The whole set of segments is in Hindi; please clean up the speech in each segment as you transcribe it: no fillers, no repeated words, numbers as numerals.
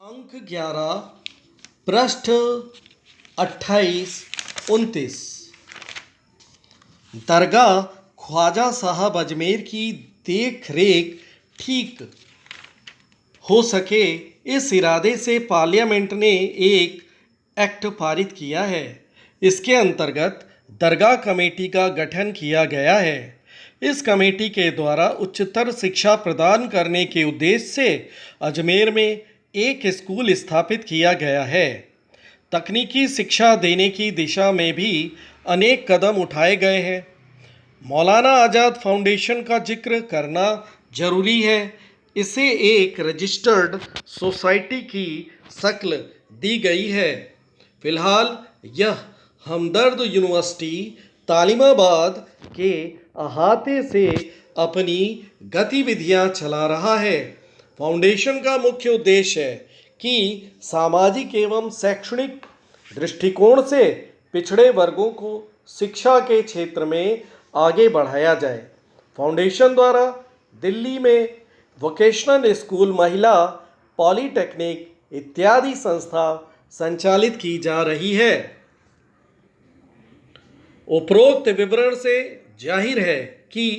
अंक 11 पृष्ठ 28-29। दरगाह ख्वाजा साहब अजमेर की देख रेख ठीक हो सके, इस इरादे से पार्लियामेंट ने एक एक्ट पारित किया है। इसके अंतर्गत दरगाह कमेटी का गठन किया गया है। इस कमेटी के द्वारा उच्चतर शिक्षा प्रदान करने के उद्देश्य से अजमेर में एक स्कूल स्थापित किया गया है। तकनीकी शिक्षा देने की दिशा में भी अनेक कदम उठाए गए हैं। मौलाना आज़ाद फाउंडेशन का जिक्र करना जरूरी है। इसे एक रजिस्टर्ड सोसाइटी की शक्ल दी गई है। फिलहाल यह हमदर्द यूनिवर्सिटी तालिमाबाद के अहाते से अपनी गतिविधियां चला रहा है। फाउंडेशन का मुख्य उद्देश्य है कि सामाजिक एवं शैक्षणिक दृष्टिकोण से पिछड़े वर्गों को शिक्षा के क्षेत्र में आगे बढ़ाया जाए। फाउंडेशन द्वारा दिल्ली में वोकेशनल स्कूल, महिला पॉलीटेक्निक इत्यादि संस्था संचालित की जा रही है। उपरोक्त विवरण से जाहिर है कि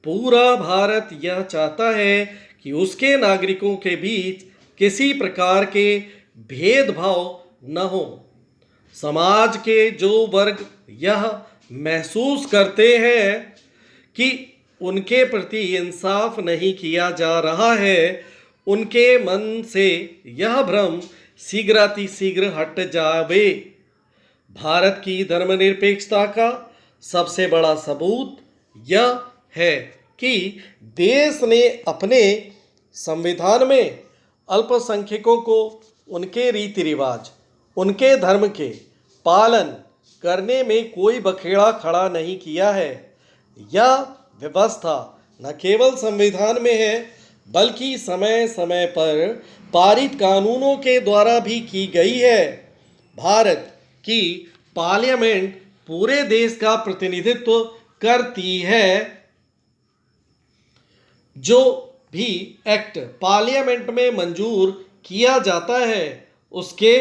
पूरा भारत यह चाहता है कि उसके नागरिकों के बीच किसी प्रकार के भेदभाव न हो। समाज के जो वर्ग यह महसूस करते हैं कि उनके प्रति इंसाफ नहीं किया जा रहा है, उनके मन से यह भ्रम शीघ्रातिशीघ्र हट जावे। भारत की धर्मनिरपेक्षता का सबसे बड़ा सबूत यह है कि देश ने अपने संविधान में अल्पसंख्यकों को उनके रीति रिवाज, उनके धर्म के पालन करने में कोई बखेड़ा खड़ा नहीं किया है। यह व्यवस्था न केवल संविधान में है, बल्कि समय समय पर पारित कानूनों के द्वारा भी की गई है। भारत की पार्लियामेंट पूरे देश का प्रतिनिधित्व करती है। जो भी एक्ट पार्लियामेंट में मंजूर किया जाता है, उसके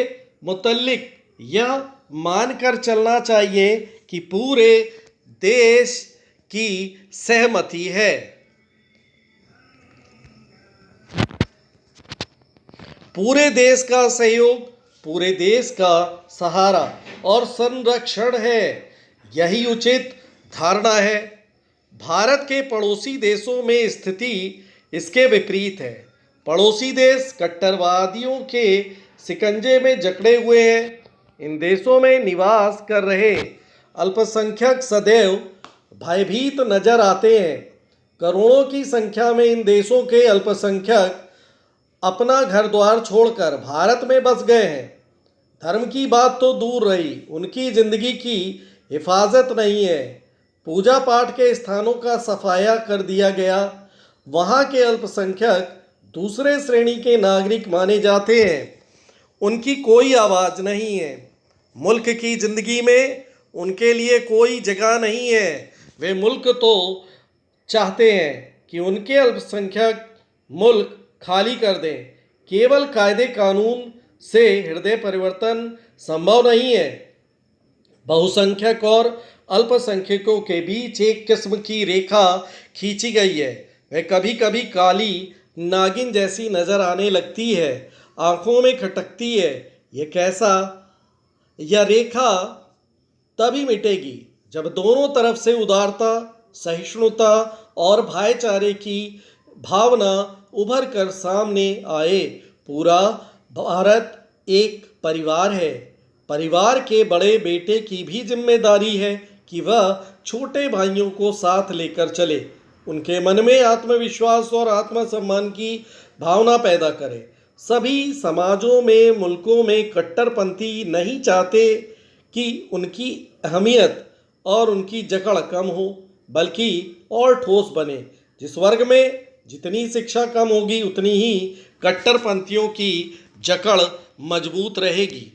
मुतल्लिक यह मानकर चलना चाहिए कि पूरे देश की सहमति है। पूरे देश का सहयोग, पूरे देश का सहारा और संरक्षण है, यही उचित धारणा है। भारत के पड़ोसी देशों में स्थिति इसके विपरीत है। पड़ोसी देश कट्टरवादियों के शिकंजे में जकड़े हुए हैं। इन देशों में निवास कर रहे अल्पसंख्यक सदैव भयभीत नजर आते हैं। करोड़ों की संख्या में इन देशों के अल्पसंख्यक अपना घर द्वार छोड़कर भारत में बस गए हैं। धर्म की बात तो दूर रही, उनकी जिंदगी की हिफाजत नहीं है। पूजा पाठ के स्थानों का सफाया कर दिया गया। वहाँ के अल्पसंख्यक दूसरे श्रेणी के नागरिक माने जाते हैं। उनकी कोई आवाज़ नहीं है। मुल्क की ज़िंदगी में उनके लिए कोई जगह नहीं है। वे मुल्क तो चाहते हैं कि उनके अल्पसंख्यक मुल्क खाली कर दें। केवल कायदे कानून से हृदय परिवर्तन संभव नहीं है। बहुसंख्यक और अल्पसंख्यकों के बीच एक किस्म की रेखा खींची गई है। वह कभी कभी काली नागिन जैसी नजर आने लगती है, आंखों में खटकती है। ये कैसा? यह रेखा तभी मिटेगी जब दोनों तरफ से उदारता, सहिष्णुता और भाईचारे की भावना उभर कर सामने आए। पूरा भारत एक परिवार है। परिवार के बड़े बेटे की भी जिम्मेदारी है कि वह छोटे भाइयों को साथ लेकर चले, उनके मन में आत्मविश्वास और आत्मसम्मान की भावना पैदा करे। सभी समाजों में, मुल्कों में कट्टरपंथी नहीं चाहते कि उनकी अहमियत और उनकी जकड़ कम हो, बल्कि और ठोस बने। जिस वर्ग में जितनी शिक्षा कम होगी, उतनी ही कट्टरपंथियों की जकड़ मजबूत रहेगी।